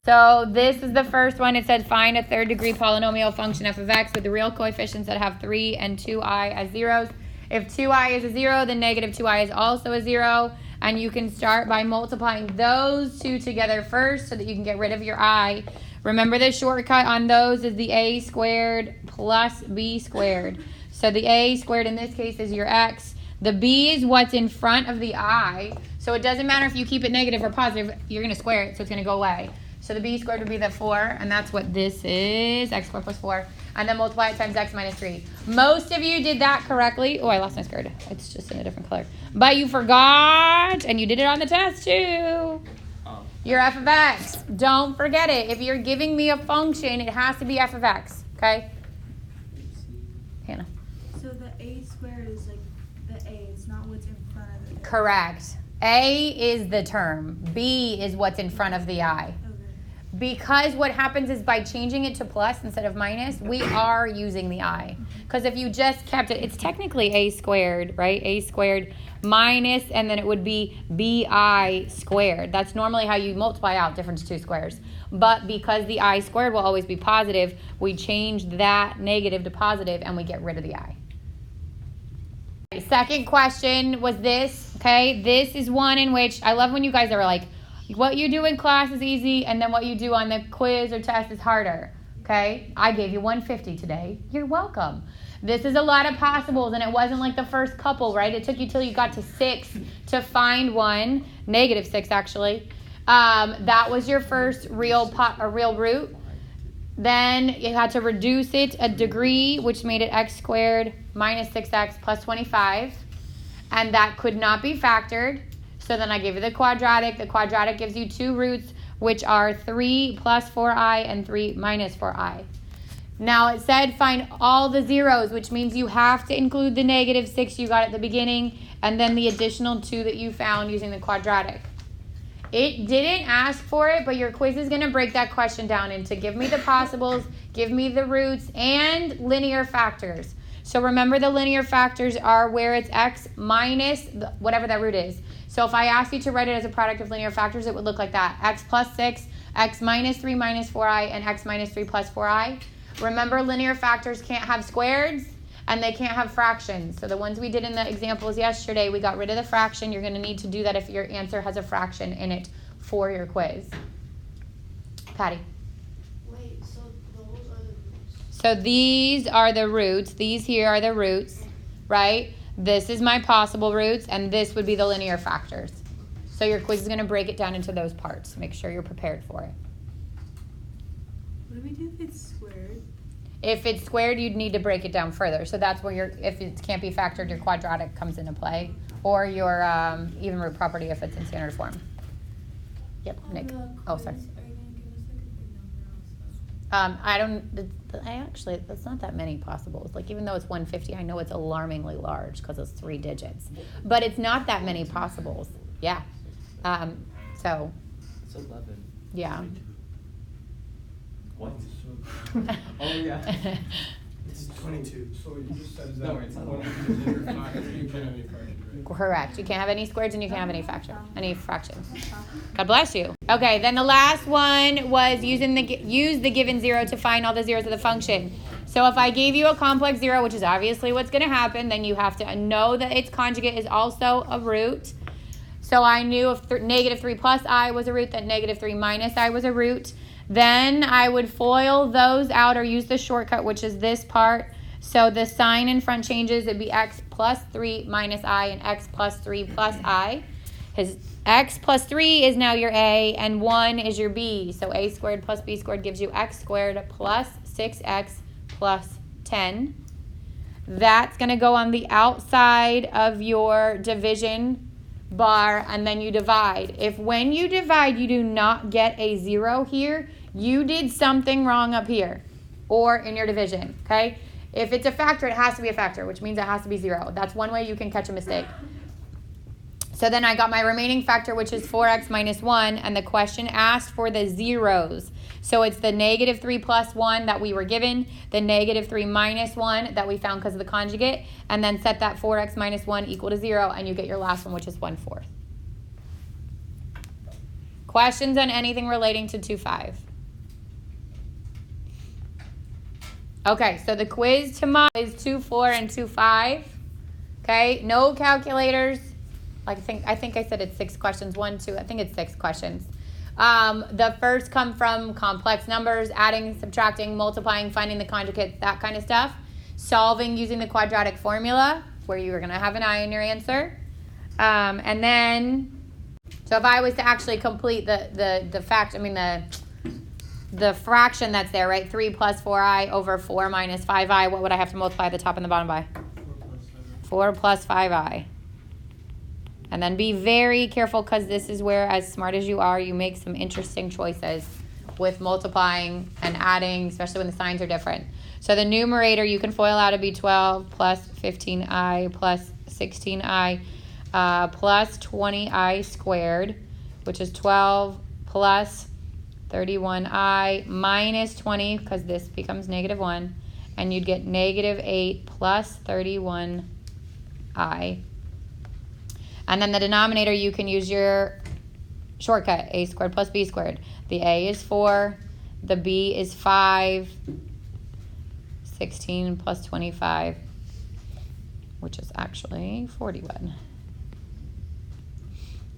So this is the first one. It says find a third degree polynomial function f of x with the real coefficients that have 3 and 2i as zeros. If 2i is a 0, then negative 2i is also a 0. And you can start by multiplying those two together first so that you can get rid of your I. Remember the shortcut on those is the a squared plus b squared. So the a squared in this case is your x. The b is what's in front of the I. So it doesn't matter if you keep it negative or positive. You're going to square it, so it's going to go away. So the b squared would be the 4, and that's what this is, x squared plus 4. And then multiply it times x minus 3. Most of you did that correctly. Oh, I lost my skirt. It's just in a different color. But you forgot, and you did it on the test too. Your f of x. Don't forget it. If you're giving me a function, it has to be f of x. Okay? Hannah. So the a squared is like the a. It's not what's in front of it. Correct. A is the term. B is what's in front of the I. Because what happens is by changing it to plus instead of minus, we are using the I. Because if you just kept it, it's technically a squared, right? A squared minus, and then it would be bi squared. That's normally how you multiply out difference two squares. But because the I squared will always be positive, we change that negative to positive and we get rid of the I. Second question was this, okay? This is one in which I love when you guys are like, what you do in class is easy, and then what you do on the quiz or test is harder, okay? I gave you 150 today. You're welcome. This is a lot of possibles, and it wasn't like the first couple, right? It took you till you got to 6 to find one, negative 6 actually. That was your first real root. Then you had to reduce it a degree, which made it x squared minus 6x plus 25, and that could not be factored. So then I gave you the quadratic. The quadratic gives you two roots, which are 3 plus 4i and 3 minus 4i. Now it said find all the zeros, which means you have to include the negative 6 you got at the beginning and then the additional 2 that you found using the quadratic. It didn't ask for it, but your quiz is going to break that question down into give me the possibles, give me the roots, and linear factors. So remember the linear factors are where it's x minus whatever that root is. So if I asked you to write it as a product of linear factors, it would look like that. X plus 6, x minus 3 minus 4i, and x minus 3 plus 4i. Remember, linear factors can't have squareds, and they can't have fractions. So the ones we did in the examples yesterday, we got rid of the fraction. You're going to need to do that if your answer has a fraction in it for your quiz. Patty. Wait, so those are the roots? So these are the roots. These here are the roots, right? This is my possible roots, and this would be the linear factors. So your quiz is going to break it down into those parts. Make sure you're prepared for it. What do we do if it's squared? If it's squared, you'd need to break it down further. So that's where if it can't be factored, your quadratic comes into play, or your even root property if it's in standard form. Yep, Nick. Oh, sorry. That's not that many possibles. Like, even though it's 150, I know it's alarmingly large because it's 3 digits. But it's not that many possibles. Yeah. So. It's 11. Yeah. What? Oh, yeah. It's 22. So you just said that. No, it's not. You can't have any fraction, right? Correct. You can't have any squares and you can't have any fractions. God bless you. Okay, then the last one was use the given 0 to find all the zeros of the function. So if I gave you a complex 0, which is obviously what's going to happen, then you have to know that its conjugate is also a root. So I knew if negative 3 plus I was a root, that negative 3 minus I was a root. Then I would FOIL those out or use the shortcut, which is this part. So the sign in front changes. It'd be x plus 3 minus I and x plus 3 plus I. His x plus 3 is now your a, and 1 is your b. So a squared plus b squared gives you x squared plus 6x plus 10. That's going to go on the outside of your division bar, and then you divide. If when you divide you do not get a 0 here, you did something wrong up here or in your division, okay? If it's a factor, it has to be a factor, which means it has to be 0. That's one way you can catch a mistake. So then I got my remaining factor, which is 4x minus 1, and the question asked for the zeros. So it's the negative 3 plus 1 that we were given, the negative 3 minus 1 that we found because of the conjugate, and then set that 4x minus 1 equal to 0, and you get your last one, which is 1/4. Questions on anything relating to 2-5? Okay, so the quiz tomorrow is 2-4 and 2-5. Okay, no calculators. I think I said it's 6 questions. 1, 2. I think it's 6 questions. The first come from complex numbers, adding, subtracting, multiplying, finding the conjugates, that kind of stuff. Solving using the quadratic formula, where you're going to have an I in your answer. And then, so if I was to actually complete the fraction that's there, right? 3 plus 4i over 4 minus 5i, what would I have to multiply the top and the bottom by? 4 plus 5i. And then be very careful, because this is where, as smart as you are, you make some interesting choices with multiplying and adding, especially when the signs are different. So the numerator you can FOIL out to be 12 plus 15i plus 16i plus 20i squared, which is 12 plus 31i minus 20, because this becomes -1, and you'd get -8 plus 31i. And then the denominator, you can use your shortcut, a squared plus b squared. The a is 4, the b is 5, 16 plus 25, which is actually 41.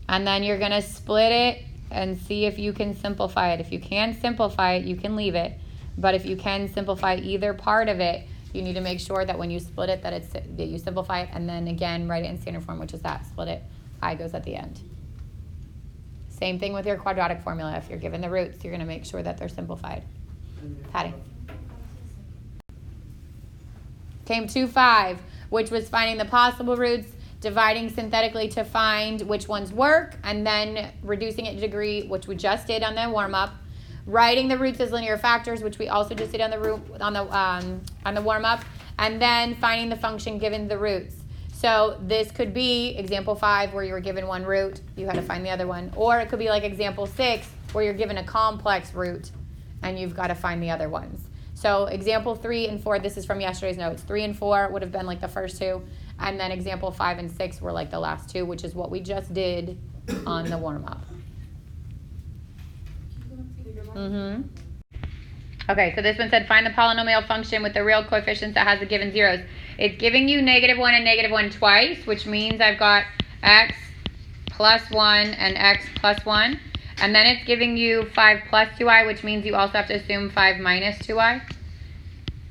And then you're going to split it and see if you can simplify it. If you can simplify it, you can leave it. But if you can simplify either part of it, you need to make sure that when you split it, that you simplify it, and then again write it in standard form, which is that. Split it. I goes at the end. Same thing with your quadratic formula. If you're given the roots, you're going to make sure that they're simplified. Patty. Came 2-5, which was finding the possible roots, dividing synthetically to find which ones work, and then reducing it to degree, which we just did on the warm-up. Writing the roots as linear factors, which we also just did on the warm-up, and then finding the function given the roots. So this could be example 5, where you were given one root, you had to find the other one, or it could be like example 6, where you're given a complex root, and you've got to find the other ones. So example 3 and 4, this is from yesterday's notes. 3 and 4 would have been like the first 2, and then example 5 and 6 were like the last 2, which is what we just did on the warm-up. Okay, so this one said find the polynomial function with the real coefficients that has the given zeros. It's giving you -1 and -1 twice, which means I've got x plus 1 and x plus 1. And then it's giving you 5 plus 2i, which means you also have to assume 5 minus 2i.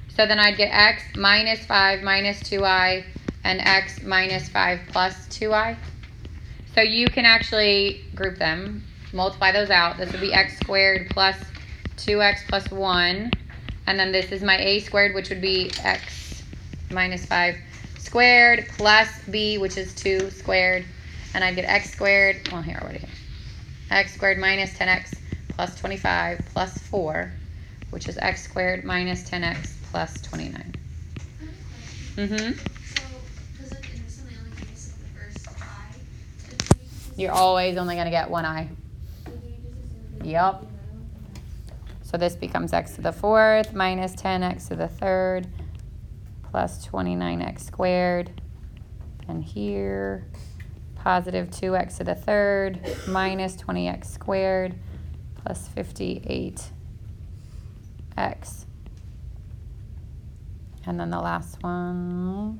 So then I'd get x minus 5 minus 2i and x minus 5 plus 2i. So you can actually group them. Multiply those out. This would be x squared plus 2x plus 1. And then this is my a squared, which would be x minus 5 squared plus b, which is 2 squared. And I'd get x squared, well, here, what do you have? X squared minus 10x plus 25 plus 4, which is x squared minus 10x plus 29. So, does it instantly only give us the first I? You're always only going to get one I. Yep. So this becomes x to the 4th minus 10x to the 3rd plus 29x squared. And here, positive 2x to the 3rd minus 20x squared plus 58x. And then the last one,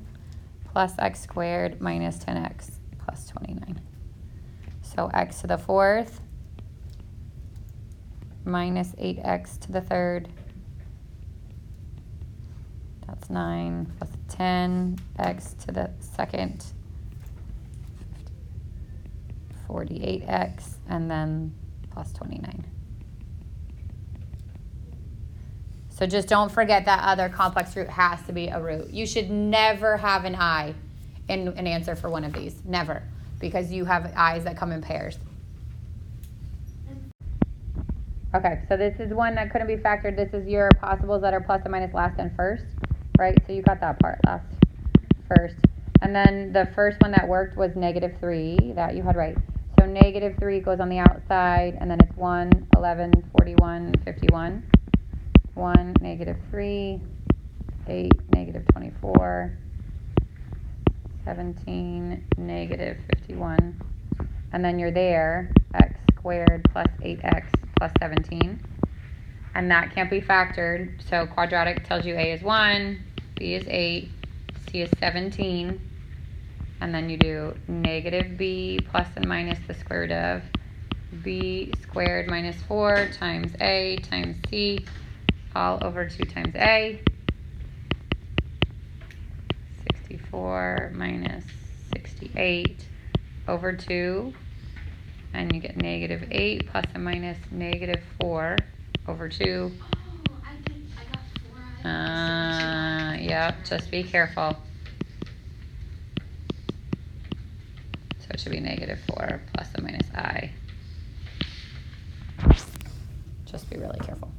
plus x squared minus 10x plus 29. So x to the 4th minus 8x to the 3rd. That's 9 plus 10x to the 2nd. 48x, and then plus 29. So just don't forget that other complex root has to be a root. You should never have an I in an answer for one of these. Never. Because you have I's that come in pairs. Okay, so this is one that couldn't be factored. This is your possibles that are plus and minus last and first, right? So you got that part last, first. And then the first one that worked was -3. That you had right. So -3 goes on the outside, and then it's 1, 11, 41, 51. 1, -3, 8, -24, 17, -51. And then you're there, x squared plus 8x plus 17. And that can't be factored. So quadratic tells you a is 1, b is 8, c is 17. And then you do negative b plus and minus the square root of b squared minus 4 times a times c all over 2 times a. 64 minus 68 over 2. And you get negative 8 plus and minus negative 4 over 2. Oh, I got 4. Yep, just be careful. So it should be negative 4 plus and minus I. Just be really careful.